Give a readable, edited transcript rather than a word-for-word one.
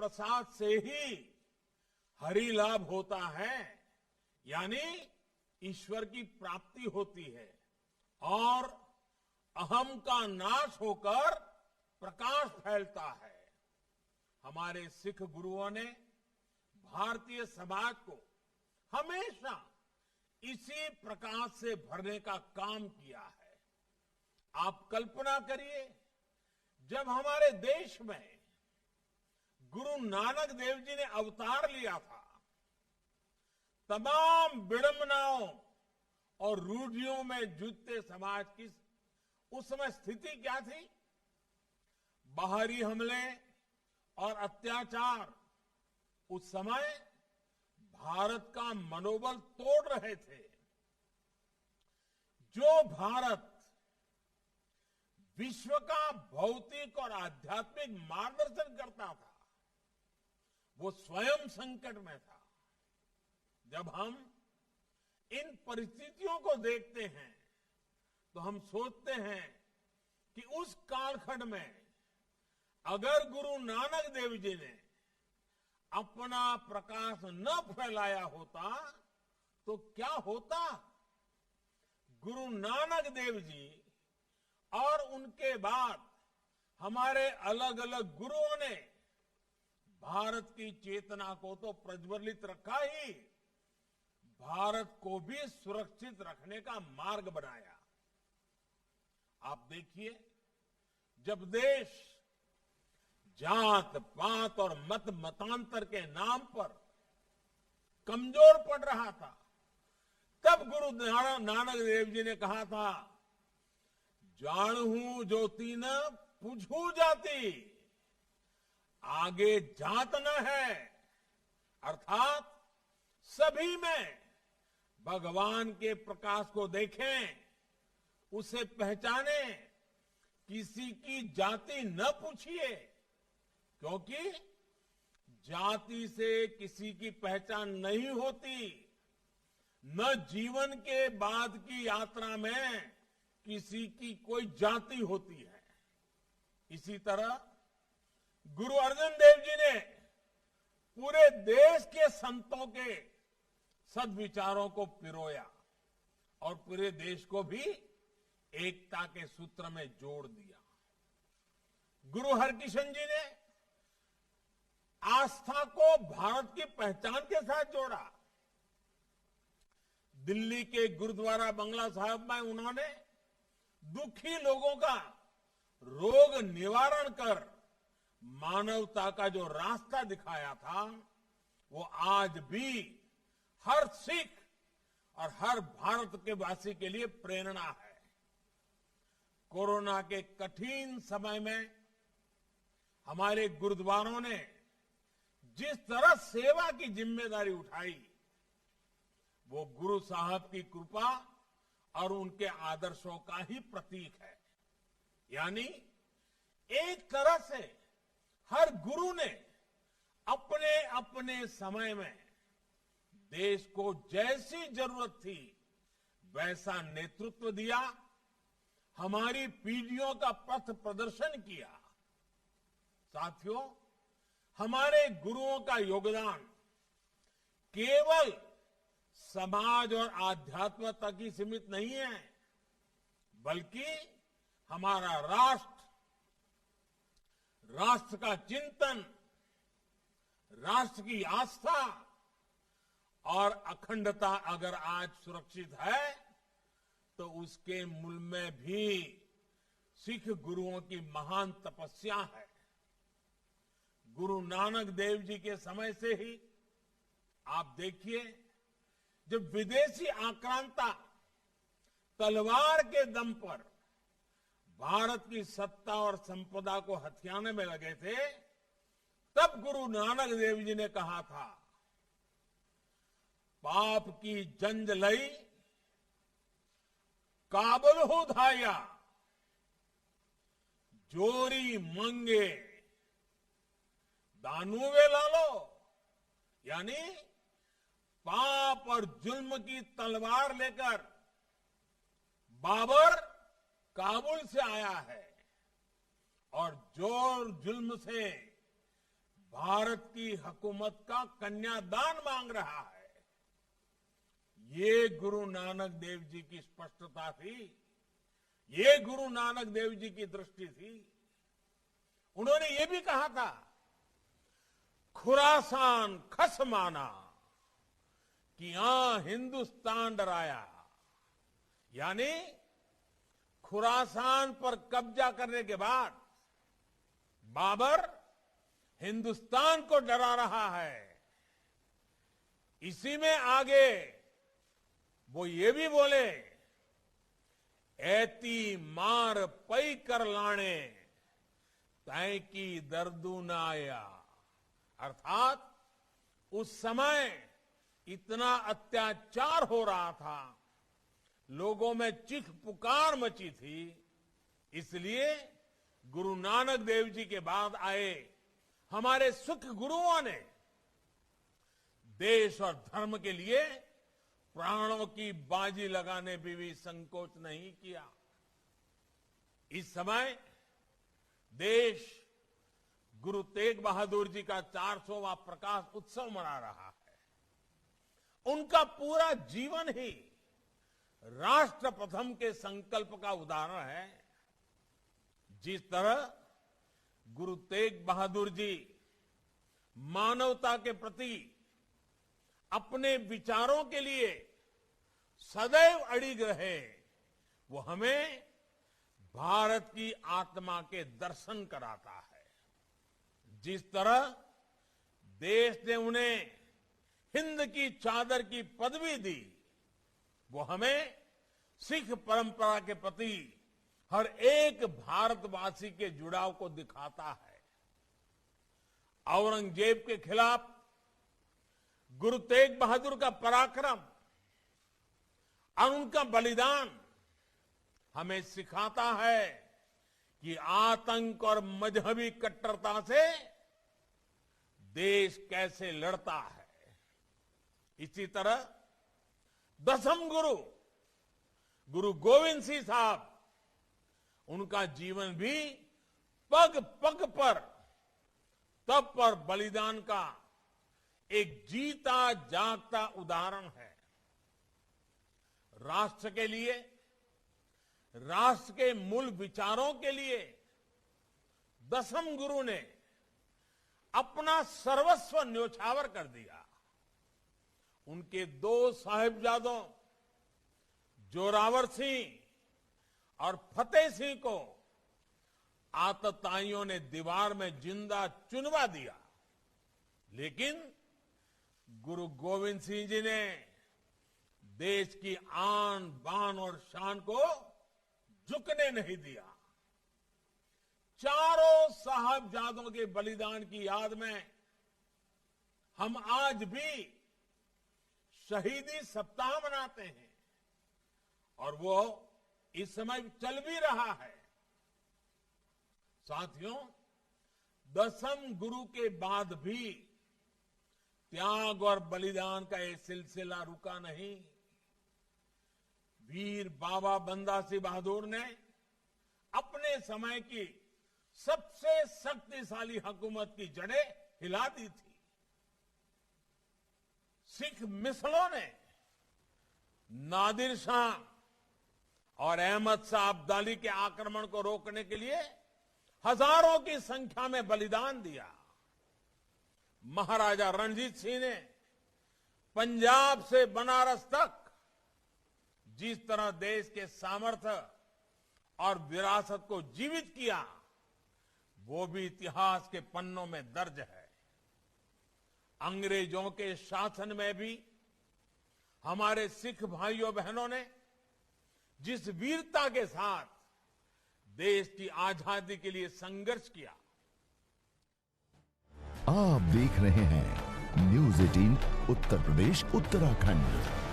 प्रसाद से ही हरि लाभ होता है, यानी ईश्वर की प्राप्ति होती है और अहम का नाश होकर प्रकाश फैलता है। हमारे सिख गुरुओं ने भारतीय समाज को हमेशा इसी प्रकाश से भरने का काम किया है। आप कल्पना करिए, जब हमारे देश में गुरु नानक देव जी ने अवतार लिया था, तमाम विडंबनाओं और रूढ़ियों में जूझते समाज की उस समय स्थिति क्या थी? बाहरी हमले और अत्याचार उस समय भारत का मनोबल तोड़ रहे थे। जो भारत विश्व का भौतिक और आध्यात्मिक मार्गदर्शन करता था, वो स्वयं संकट में था। जब हम इन परिस्थितियों को देखते हैं तो हम सोचते हैं कि उस कालखंड में अगर गुरु नानक देव जी ने अपना प्रकाश न फैलाया होता तो क्या होता। गुरु नानक देव जी और उनके बाद हमारे अलग अलग गुरुओं ने भारत की चेतना को तो प्रज्वलित रखा ही, भारत को भी सुरक्षित रखने का मार्ग बनाया। आप देखिए, जब देश जात पात और मत मतांतर के नाम पर कमजोर पड़ रहा था, तब गुरु नानक देव जी ने कहा था, जानहू जो तीन पूछू जाती, आगे जात न है। अर्थात सभी में भगवान के प्रकाश को देखें, उसे पहचाने, किसी की जाति न पूछिए, क्योंकि जाति से किसी की पहचान नहीं होती, न जीवन के बाद की यात्रा में किसी की कोई जाति होती है। इसी तरह गुरु अर्जन देव जी ने पूरे देश के संतों के सद्विचारों को पिरोया और पूरे देश को भी एकता के सूत्र में जोड़ दिया। गुरु हरकिशन जी ने आस्था को भारत की पहचान के साथ जोड़ा। दिल्ली के गुरुद्वारा बंगला साहब में उन्होंने दुखी लोगों का रोग निवारण कर मानवता का जो रास्ता दिखाया था, वो आज भी हर सिख और हर भारत के वासी के लिए प्रेरणा है। कोरोना के कठिन समय में हमारे गुरुद्वारों ने जिस तरह सेवा की जिम्मेदारी उठाई, वो गुरु साहब की कृपा और उनके आदर्शों का ही प्रतीक है। यानी एक तरह से हर गुरु ने अपने अपने समय में देश को जैसी जरूरत थी वैसा नेतृत्व दिया, हमारी पीढ़ियों का पथ प्रदर्शन किया। साथियों, हमारे गुरुओं का योगदान केवल समाज और आध्यात्म तक ही सीमित नहीं है, बल्कि हमारा राष्ट्र का चिंतन, राष्ट्र की आस्था और अखंडता अगर आज सुरक्षित है तो उसके मूल में भी सिख गुरुओं की महान तपस्या है। गुरु नानक देव जी के समय से ही आप देखिए, जब विदेशी आक्रांता तलवार के दम पर भारत की सत्ता और संपदा को हथियाने में लगे थे, तब गुरु नानक देव जी ने कहा था, पाप की जंज लई काबुल हो धाया, जोरी मंगे दानुवे लालो। यानी पाप और जुल्म की तलवार लेकर बाबर काबुल से आया है और जोर जुल्म से भारत की हुकूमत का कन्यादान मांग रहा है। ये गुरु नानक देव जी की स्पष्टता थी, ये गुरु नानक देव जी की दृष्टि थी। उन्होंने ये भी कहा था, खुरासान खस माना कि यहां हिंदुस्तान डराया, यानी खुरासान पर कब्जा करने के बाद बाबर हिंदुस्तान को डरा रहा है। इसी में आगे वो ये भी बोले, ऐती मार पई कर लाने तय की दर्दू न आया। अर्थात उस समय इतना अत्याचार हो रहा था, लोगों में चीख पुकार मची थी, इसलिए गुरु नानक देव जी के बाद आए हमारे सिख गुरुओं ने देश और धर्म के लिए प्राणों की बाजी लगाने में भी संकोच नहीं किया। इस समय देश गुरु तेग बहादुर जी का 400वां प्रकाश उत्सव मना रहा है। उनका पूरा जीवन ही राष्ट्र प्रथम के संकल्प का उदाहरण है। जिस तरह गुरु तेग बहादुर जी मानवता के प्रति अपने विचारों के लिए सदैव अडिग रहे, वो हमें भारत की आत्मा के दर्शन कराता है। जिस तरह देश ने उन्हें हिंद की चादर की पदवी दी, वो हमें सिख परंपरा के प्रति हर एक भारतवासी के जुड़ाव को दिखाता है। औरंगजेब के खिलाफ गुरु तेग बहादुर का पराक्रम और उनका बलिदान हमें सिखाता है कि आतंक और मजहबी कट्टरता से देश कैसे लड़ता है। इसी तरह दसम गुरु गुरु गोविंद सिंह साहब, उनका जीवन भी पग पग पर तप और बलिदान का एक जीता जागता उदाहरण है। राष्ट्र के लिए, राष्ट्र के मूल विचारों के लिए दसम गुरु ने अपना सर्वस्व न्योछावर कर दिया। उनके दो साहिबजादों जोरावर सिंह और फतेह सिंह को आतताइयों ने दीवार में जिंदा चुनवा दिया, लेकिन गुरु गोविंद सिंह जी ने देश की आन बान और शान को झुकने नहीं दिया। चारों साहबजादों के बलिदान की याद में हम आज भी शहीदी सप्ताह मनाते हैं और वो इस समय चल भी रहा है। साथियों, दसम गुरु के बाद भी त्याग और बलिदान का ये सिलसिला रुका नहीं। वीर बाबा बंदा सिंह बहादुर ने अपने समय की सबसे शक्तिशाली हुकूमत की जड़ें हिला दी थी। सिख मिसलों ने नादिर शाह और अहमद शाह अब्दाली के आक्रमण को रोकने के लिए हजारों की संख्या में बलिदान दिया। महाराजा रणजीत सिंह ने पंजाब से बनारस तक जिस तरह देश के सामर्थ्य और विरासत को जीवित किया, वो भी इतिहास के पन्नों में दर्ज है। अंग्रेजों के शासन में भी हमारे सिख भाइयों बहनों ने जिस वीरता के साथ देश की आजादी के लिए संघर्ष किया। आप देख रहे हैं न्यूज़ 18 उत्तर प्रदेश उत्तराखंड।